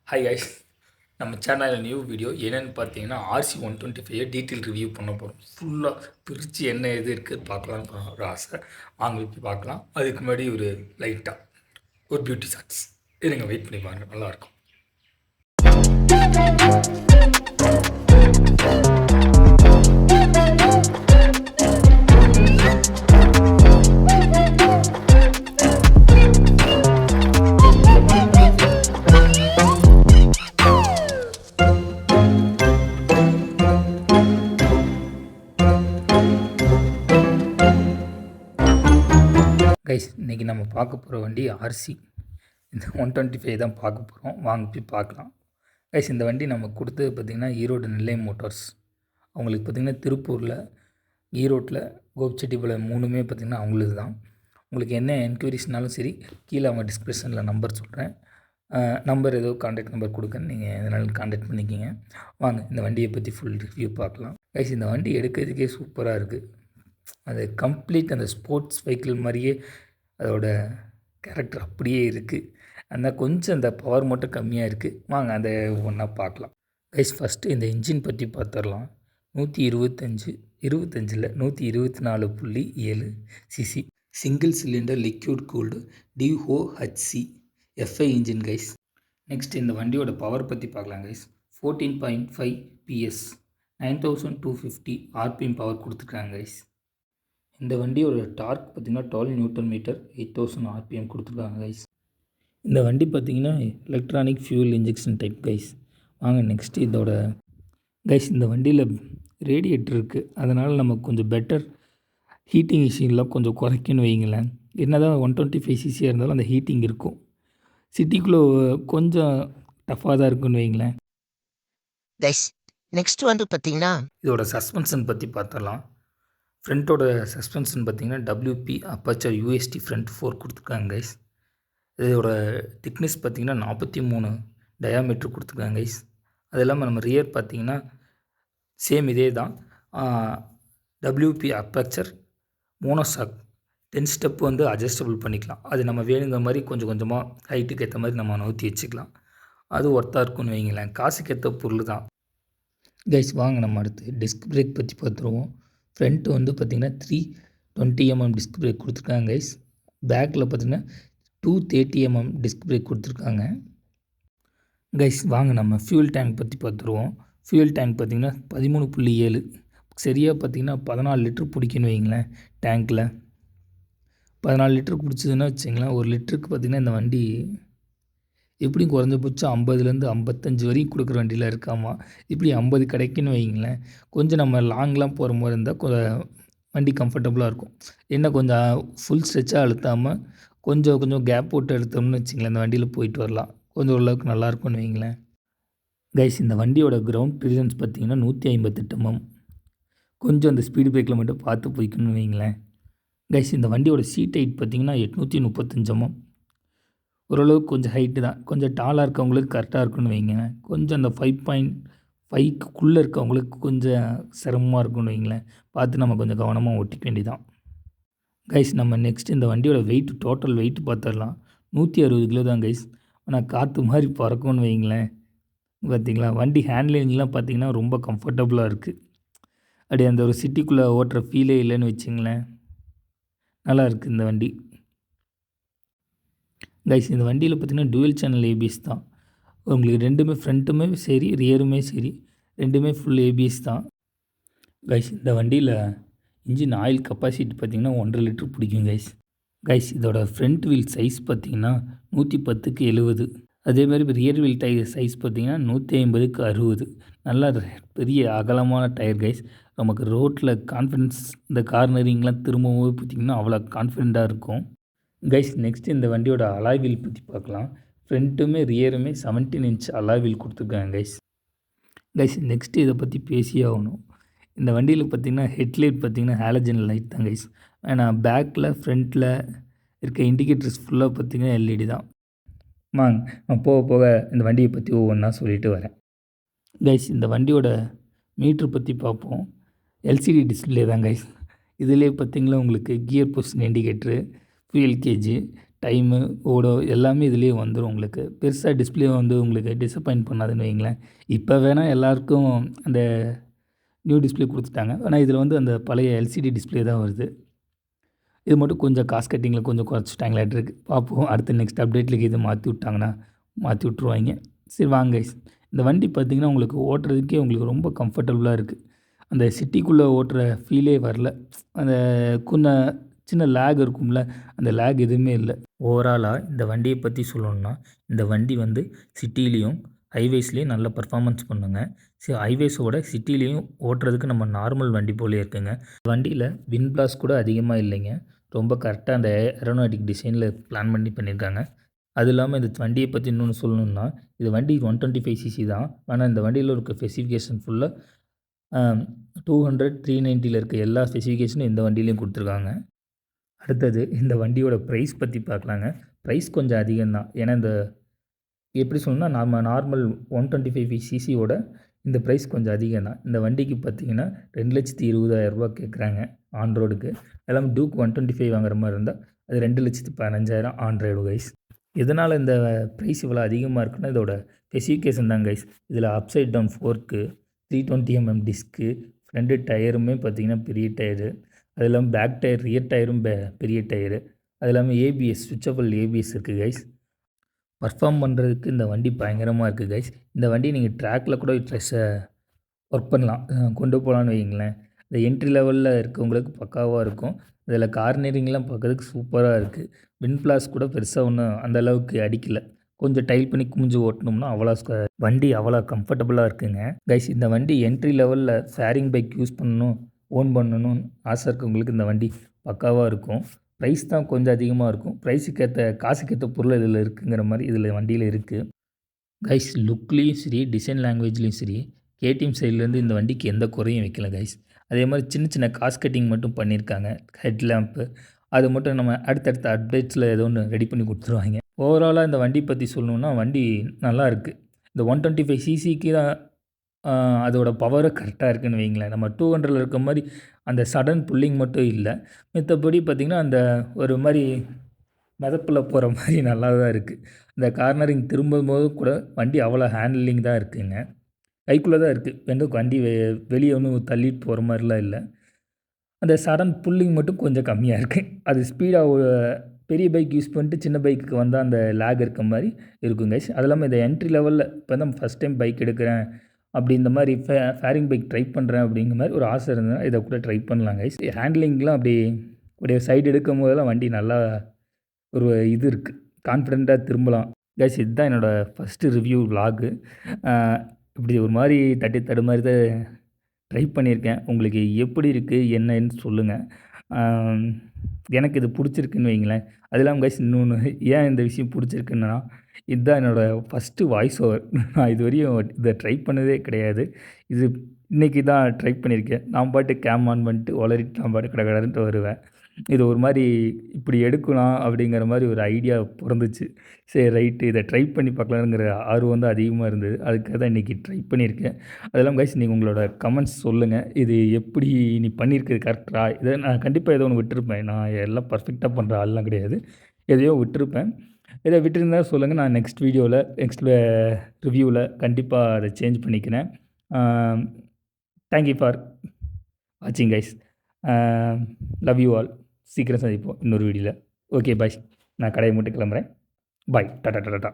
Hi guys, நம்ம சேனலில் new video என்னென்னு பார்த்தீங்கன்னா RC 125 டீட்டெயில் ரிவ்யூ பண்ண போகிறோம். ஃபுல்லாக பிரித்து என்ன எது இருக்குது பார்க்கலான்னு ஒரு ஆசை. வாங்க போய் பார்க்கலாம். அதுக்கு முன்னாடி ஒரு லைட்டாக ஒரு பியூட்டி ஷாட்ஸ் இருங்க, வெயிட் பண்ணி பாருங்கள், நல்லாயிருக்கும். கைஸ், இன்றைக்கி நம்ம பார்க்க போகிற வண்டி RC இந்த 125 தான் பார்க்க போகிறோம். வாங்க போய் பார்க்கலாம். கைஸ், இந்த வண்டி நம்ம கொடுத்தது பார்த்திங்கன்னா ஈரோடு நெல்லை மோட்டார்ஸ். அவங்களுக்கு பார்த்திங்கன்னா திருப்பூரில், ஈரோட்டில், கோபிச்செட்டிப்பாளையம் மூணுமே பார்த்திங்கன்னா அவங்களுக்கு தான். உங்களுக்கு என்ன என்கொயரிஸ்னாலும் சரி, கீழே அவங்க டிஸ்கிரிப்ஷனில் நம்பர் சொல்கிறேன். நம்பர் ஏதோ கான்டாக்ட் நம்பர் கொடுக்கன்னு நீங்கள் எதனாலும் கான்டாக்ட் பண்ணிக்கிங்க. வாங்க இந்த வண்டியை பற்றி ஃபுல் ரிவ்யூ பார்க்கலாம். கைஸ், இந்த வண்டி எடுக்கிறதுக்கே சூப்பராக இருக்குது. அது கம்ப்ளீட் அந்த ஸ்போர்ட்ஸ் வெஹிக்கிள் மாதிரியே அதோட கேரக்டர் அப்படியே இருக்குது. ஆனால் கொஞ்சம் அந்த பவர் மட்டும் கம்மியாக இருக்குது. வாங்க அதை ஒன்றா பார்க்கலாம். கைஸ், ஃபஸ்ட்டு இந்த இன்ஜின் பற்றி பார்த்துடலாம். 125 124.7 CC single cylinder liquid cooled DOHC FI engine guys. Next இந்த வண்டியோட பவர் பற்றி பார்க்கலாம் கைஸ். 14.5 PS 9250 RPM பவர் கொடுத்துருக்காங்க கைஸ். இந்த வண்டியோட டார்க் பார்த்திங்கன்னா 12 Nm 8000 RPM கொடுத்துருக்காங்க கைஸ். இந்த வண்டி பார்த்திங்கன்னா electronic fuel injection type guys. வாங்க நெக்ஸ்ட்டு இதோட கைஸ், இந்த வண்டியில் ரேடியேட்டர் இருக்குது. அதனால் நமக்கு கொஞ்சம் பெட்டர் ஹீட்டிங் இஷ்யூலாம் கொஞ்சம் குறைக்குன்னு வைங்களேன். என்ன தான் 125 சிசியாக இருந்தாலும் அந்த ஹீட்டிங் இருக்கும். சிட்டிக்குள்ளே கொஞ்சம் டஃப்பாக தான் இருக்குன்னு வைங்களேன் கைஸ். நெக்ஸ்ட் வந்து பார்த்திங்கன்னா இதோட சஸ்பென்ஷன் பற்றி பார்த்துடலாம். ஃப்ரண்ட்டோட சஸ்பென்ஷன் பார்த்திங்கன்னா WP அப்பாச்சர் UST ஃப்ரண்ட் 4 கொடுத்துருக்காங்க கைஸ். இதோட திக்னஸ் பார்த்திங்கன்னா 43 டயாமீட்டர் கொடுத்துருக்காங்க கைஸ். அது இல்லாமல் நம்ம ரியர் பார்த்திங்கன்னா சேம் இதே தான். WP அப்பாச்சர் மோனோசாக் 10 ஸ்டெப் வந்து அட்ஜஸ்டபிள் பண்ணிக்கலாம். அது நம்ம வேணுங்கிற மாதிரி கொஞ்சம் கொஞ்சமாக ஹைட்டுக்கு ஏற்ற மாதிரி நம்ம நவுத்தி வச்சுக்கலாம். அது ஒர்த்தாக இருக்குன்னு வைங்களேன். காசுக்கு ஏற்ற பொருள் தான் கைஸ். வாங்க நம்ம அடுத்து டிஸ்க் பிரேக் பற்றி பார்த்துருவோம். ஃப்ரண்ட்டு வந்து பார்த்திங்கன்னா 320 mm டிஸ்க் பிரேக் கொடுத்துருக்காங்க கைஸ். பேக்கில் பார்த்திங்கன்னா 230 mm டிஸ்க் பிரேக் கொடுத்துருக்காங்க கைஸ். வாங்க நம்ம ஃபியூல் டேங்க் பற்றி பார்த்துருவோம். ஃபியூல் டேங்க் பார்த்திங்கன்னா 13.7 சரியாக பார்த்திங்கன்னா 14 லிட்டர் பிடிக்குன்னு வைங்களேன். டேங்க்கில் 14 லிட்டர் பிடிச்சதுன்னா வச்சிங்களேன். ஒரு லிட்டருக்கு பார்த்திங்கன்னா இந்த வண்டி எப்படியும் குறைஞ்சபட்சம் 50லேருந்து 55 வரைக்கும் கொடுக்குற வண்டியில் இருக்காமா. இப்படி 50 கிடைக்குன்னு வைங்களேன். கொஞ்சம் நம்ம லாங்லாம் போகிற மாதிரி இருந்தால் வண்டி கம்ஃபர்டபுளாக இருக்கும். என்ன கொஞ்சம் ஃபுல் ஸ்ட்ரெச்சாக அழுத்தாமல் கொஞ்சம் கொஞ்சம் கேப் போட்டு எடுத்தோம்னு வச்சிங்களேன், இந்த வண்டியில் போயிட்டு வரலாம். கொஞ்சம் ஓரளவுக்கு நல்லாயிருக்கும்னு வைங்களேன் கைஸ். இந்த வண்டியோட கிரவுண்ட் கிளியரன்ஸ் பார்த்திங்கன்னா 158 mm. கொஞ்சம் அந்த ஸ்பீடு பிரேக்கில் மட்டும் பார்த்து போய்க்கணும்னு வைங்களேன் கைஸ். இந்த வண்டியோட சீட் ஹைட் பார்த்திங்கன்னா 835 mm. ஓரளவுக்கு கொஞ்சம் ஹைட்டு தான். கொஞ்சம் டாலாக இருக்கவங்களுக்கு கரெக்டாக இருக்குன்னு வைங்க. கொஞ்சம் அந்த 5.5க்குள்ளே இருக்கவங்களுக்கு கொஞ்சம் சிரமமாக இருக்குன்னு வைங்களேன். பார்த்து நம்ம கொஞ்சம் கவனமாக ஓட்டிக்க வேண்டியதான் கைஸ். நம்ம நெக்ஸ்ட் இந்த வண்டியோட வெயிட், டோட்டல் வெயிட் பார்த்துடலாம். 160 கிலோ தான் கைஸ். ஆனால் காற்று மாதிரி பறக்கும்னு வைங்களேன். பார்த்திங்களா, வண்டி ஹேண்ட்லிங்லாம் பார்த்திங்கன்னா ரொம்ப கம்ஃபர்டபுளாக இருக்குது. அப்படியே அந்த ஒரு சிட்டிக்குள்ளே ஓட்டுற ஃபீலே இல்லைன்னு வச்சுங்களேன். நல்லா இருக்குது இந்த வண்டி கைஸ். இந்த வண்டியில் பார்த்திங்கன்னா டூயல் சேனல் ABS தான். உங்களுக்கு ரெண்டுமே ஃப்ரண்ட்டுமே சரி, ரியருமே சரி, ரெண்டுமே ஃபுல் ABS தான் கைஸ். இந்த வண்டியில் இன்ஜின் ஆயில் கெப்பாசிட்டி பார்த்திங்கன்னா 1.5 லிட்டர் பிடிக்கும் கைஸ். கைஸ், இதோட ஃப்ரண்ட் வீல் சைஸ் பார்த்திங்கன்னா 110க்கு 70. அதேமாதிரி ரியர் வீல் டயர் சைஸ் பார்த்திங்கன்னா 150க்கு 60. நல்லா பெரிய அகலமான டயர் கைஸ். நமக்கு ரோட்டில் கான்ஃபிடன்ஸ், இந்த கார்னரிங்லாம் திரும்பவும் பார்த்திங்கன்னா அவ்வளோ கான்ஃபிடெண்ட்டாக இருக்கும் கைஸ். நெக்ஸ்ட் இந்த வண்டியோட அலாய் வீல் பற்றி பார்க்கலாம். ஃப்ரண்ட்டுமே ரியருமே 17 inch அலாய் வீல் கொடுத்துருக்காங்க கைஸ். கைஸ், நெக்ஸ்ட்டு இதை பற்றி பேசியே ஆகணும். இந்த வண்டியில் பார்த்திங்கன்னா ஹெட்லைட் பார்த்திங்கன்னா ஹாலஜன் லைட் தான் கைஸ். ஆனால் பேக்கில் ஃப்ரண்ட்டில் இருக்க இண்டிகேட்டர்ஸ் ஃபுல்லாக பார்த்திங்கன்னா LED தான். நான் போக போக இந்த வண்டியை பற்றி ஒவ்வொன்றா சொல்லிட்டு வரேன் கைஸ். இந்த வண்டியோட மீட்ரு பற்றி பார்ப்போம். LCD டிஸ்பிளே தான் கைஸ். இதிலே பார்த்திங்களா உங்களுக்கு gear position indicator, fuel gauge, time, odo எல்லாமே இதுலேயே வந்துடும் உங்களுக்கு. பெருசாக டிஸ்ப்ளே வந்து உங்களுக்கு டிசப்பாயிண்ட் பண்ணாதுன்னு வைங்களேன். இப்போ வேணால் எல்லாருக்கும் அந்த நியூ டிஸ்ப்ளே கொடுத்துட்டாங்க. ஆனால் இதில் வந்து அந்த பழைய எல்சிடி டிஸ்ப்ளே தான் வருது. இது மட்டும் கொஞ்சம் காசு கட்டிங்கில் கொஞ்சம் குறைச்சிட்டாங்களாட்டிருக்கு. பார்ப்போம் அடுத்த நெக்ஸ்ட் அப்டேட்லுக்கு இது மாற்றி விட்டாங்கன்னா மாற்றி விட்ருவாங்க. சரி வாங்க கைஸ், இந்த வண்டி பார்த்திங்கன்னா உங்களுக்கு ஓட்டுறதுக்கே உங்களுக்கு ரொம்ப கம்ஃபர்டபுளாக இருக்குது. அந்த சிட்டிக்குள்ளே ஓட்டுற ஃபீலே வரல. அந்த சின்ன லேக் இருக்கும்ல, அந்த லேக் எதுவுமே இல்லை. ஓவராலாக இந்த வண்டியை பற்றி சொல்லணுன்னா, இந்த வண்டி வந்து சிட்டிலேயும் ஹைவேஸ்லேயும் நல்ல பர்ஃபார்மன்ஸ் பண்ணுங்க. சரி, ஹைவேஸோட சிட்டிலேயும் ஓட்டுறதுக்கு நம்ம நார்மல் வண்டி போலே இருக்குங்க. வண்டியில் விண்ட் பிளாஸ்ட் கூட அதிகமாக இல்லைங்க. ரொம்ப கரெக்டாக அந்த ஏரோநாட்டிக் டிசைனில் பிளான் பண்ணியிருக்காங்க. அது இல்லாமல் இந்த வண்டியை பற்றி இன்னொன்று சொல்லணுன்னா, இது வண்டி 125cc தான். ஆனால் இந்த வண்டியில் இருக்க ஸ்பெசிஃபிகேஷன் ஃபுல்லாக 200, 390 இருக்க எல்லா ஸ்பெசிஃபிகேஷனும் இந்த வண்டியிலையும் கொடுத்துருக்காங்க. அடுத்தது இந்த வண்டியோட ப்ரைஸ் பற்றி பார்க்கலாங்க. ப்ரைஸ் கொஞ்சம் அதிகம்தான். ஏன்னா இந்த எப்படி சொல்லணும்னா, நம்ம நார்மல் 125cc இந்த ப்ரைஸ் கொஞ்சம் அதிகம் தான். இந்த வண்டிக்கு பார்த்திங்கன்னா 2,20,000 கேட்குறாங்க ஆன் ரோடுக்கு. எல்லாமே டூக் 125 வாங்குற மாதிரி இருந்தால் அது 2,15,000 ஆன் ரோடு கைஸ். எதனால் இந்த ப்ரைஸ் இவ்வளோ அதிகமாக இருக்குன்னா, இதோட ஸ்பெசிஃபிகேஷன் தான் கைஸ். இதில் அப்சைட் டவுன் ஃபோர்க்கு, 320mm டிஸ்க்கு, ஃப்ரண்ட்டு டயருமே பார்த்திங்கன்னா பெரிய டயரு. அது இல்லாமல் பேக் டயர், ரியர் டயரும் பெரிய டயரு. அது இல்லாமல் ஏபிஎஸ், சுவிட்சபிள் ஏபிஎஸ் இருக்குது கைஸ். பர்ஃபார்ம் பண்ணுறதுக்கு இந்த வண்டி பயங்கரமாக இருக்குது கைஸ். இந்த வண்டி நீங்கள் ட்ராக்கில் கூட ஒர்க் பண்ணலாம், கொண்டு போகலான்னு வைங்களேன். இந்த என்ட்ரி லெவலில் இருக்கவங்களுக்கு பக்காவாக இருக்கும். இதில் கார்னரிங்லாம் பார்க்கறதுக்கு சூப்பராக இருக்குது. விண்ட் பிளாஸ் கூட பெருசாக ஒன்றும் அந்த அளவுக்கு அடிக்கலை. கொஞ்சம் டைல் பண்ணி குமிஞ்சு ஓட்டணும்னா வண்டி அவ்வளோ கம்ஃபர்டபுளாக இருக்குங்க கைஸ். இந்த வண்டி என்ட்ரி லெவலில் ஷேரிங் பைக் யூஸ் பண்ணணும், ஓன் பண்ணணும்னு ஆசை இருக்கவங்களுக்கு இந்த வண்டி பக்காவாக இருக்கும். ப்ரைஸ் தான் கொஞ்சம் அதிகமாக இருக்கும். காசுக்கேற்ற பொருள் இதில் இருக்குங்கிற மாதிரி இதில் வண்டியில் இருக்குது கைஸ். லுக்லேயும் சரி, டிசைன் லாங்குவேஜ்லேயும் சரி, கேடிஎம் சைட்லேருந்து இந்த வண்டிக்கு எந்த குறையும் வைக்கல கைஸ். அதே மாதிரி சின்ன சின்ன காஸ்ட் கட்டிங் மட்டும் பண்ணியிருக்காங்க. ஹெட் லேம்ப்பு அது மட்டும் நம்ம அடுத்தடுத்த அப்டேட்ஸில் ஏதோ ஒன்று ரெடி பண்ணி கொடுத்துருவாங்க. ஓவராலாக இந்த வண்டி பற்றி சொல்லணுன்னா, வண்டி நல்லா இருக்குது. இந்த 125cc தான் அதோட பவரு கரெக்டாக இருக்குதுன்னு வைங்களேன். நம்ம 200 இருக்க மாதிரி அந்த சடன் புல்லிங் மட்டும் இல்லை. மத்தபடி பார்த்திங்கன்னா அந்த ஒரு மாதிரி மிதப்பில் போகிற மாதிரி நல்லா தான் இருக்குது. இந்த கார்னரிங் திரும்பும்போது கூட வண்டி அவ்வளோ ஹேண்ட்லிங் தான் இருக்குதுங்க. கைக்குள்ளே தான் இருக்குது. வண்டி வெளியே ஒன்றும் தள்ளிட்டு போகிற மாதிரிலாம் இல்லை. அந்த சடன் புல்லிங் மட்டும் கொஞ்சம் கம்மியாக இருக்குது. அது ஸ்பீடாக பெரிய பைக் யூஸ் பண்ணிட்டு சின்ன பைக்குக்கு வந்தால் அந்த லேக் இருக்க மாதிரி இருக்கும் கைஸ். அது இல்லாமல் இந்த என்ட்ரி லெவலில் இப்போ தான் ஃபஸ்ட் டைம் பைக் எடுக்கிறேன், அப்படி இந்த மாதிரி ஃபேரிங் பைக் ட்ரை பண்ணுறேன் அப்படிங்கிற மாதிரி ஒரு ஆசை இருந்ததுன்னா இதை கூட ட்ரை பண்ணலாம் கைஸ். ஹேண்ட்லிங்லாம் அப்படியே சைடு எடுக்கும் போதெல்லாம் வண்டி நல்லா ஒரு இது இருக்குது, கான்ஃபிடெண்ட்டாக திரும்பலாம் கைஸ். இதுதான் என்னோடய ஃபஸ்ட்டு ரிவ்யூ விலாகு. இப்படி ஒரு மாதிரி தடுமாறி தான் ட்ரை பண்ணியிருக்கேன். உங்களுக்கு எப்படி இருக்குது என்னன்னு சொல்லுங்கள். எனக்கு இது பிடிச்சிருக்குன்னு வைங்களேன். அது இல்லாமல் கைஸ் இன்னொன்று, ஏன் இந்த விஷயம் பிடிச்சிருக்குன்னா, இதுதான் என்னோடய ஃபஸ்ட்டு வாய்ஸ் ஓவர். நான் இதுவரையும் இதை ட்ரை பண்ணதே கிடையாது. இது இன்றைக்கி தான் ட்ரை பண்ணியிருக்கேன். நான் பாட்டு கேம் ஆன் பண்ணிட்டு உளறிட்டு நான் பாட்டு கடகடன்ட்டு வருவேன். இது ஒரு மாதிரி இப்படி எடுக்கலாம் அப்படிங்கிற மாதிரி ஒரு ஐடியா பிறந்துச்சு. சரி ரைட்டு, இதை ட்ரை பண்ணி பார்க்கலாங்கிற ஆர்வம் தான் அதிகமாக இருந்தது. அதுக்காக தான் இன்றைக்கி ட்ரை பண்ணியிருக்கேன். அதெல்லாம் கைஸ் நீங்கள் உங்களோட கமெண்ட்ஸ் சொல்லுங்கள். இது எப்படி நீ பண்ணியிருக்கிறது கரெக்டா? இதை நான் கண்டிப்பாக ஏதோ ஒன்று விட்டுருப்பேன். நான் எல்லாம் பர்ஃபெக்டாக பண்ணுற ஆள்லாம் கிடையாது. எதையோ விட்டுருப்பேன். எதை விட்டுருந்தா சொல்லுங்கள். நான் நெக்ஸ்ட் ரிவ்யூவில் கண்டிப்பாக அதை சேஞ்ச் பண்ணிக்கிறேன். தேங்க்யூ ஃபார் வாட்சிங் கைஸ். Love you all. சீக்கிரம் சந்திப்போம் இன்னொரு வீடியோவில். Okay bye. நான் கடையை மட்டும் கிளம்புறேன். பாய். டாடா டாடா.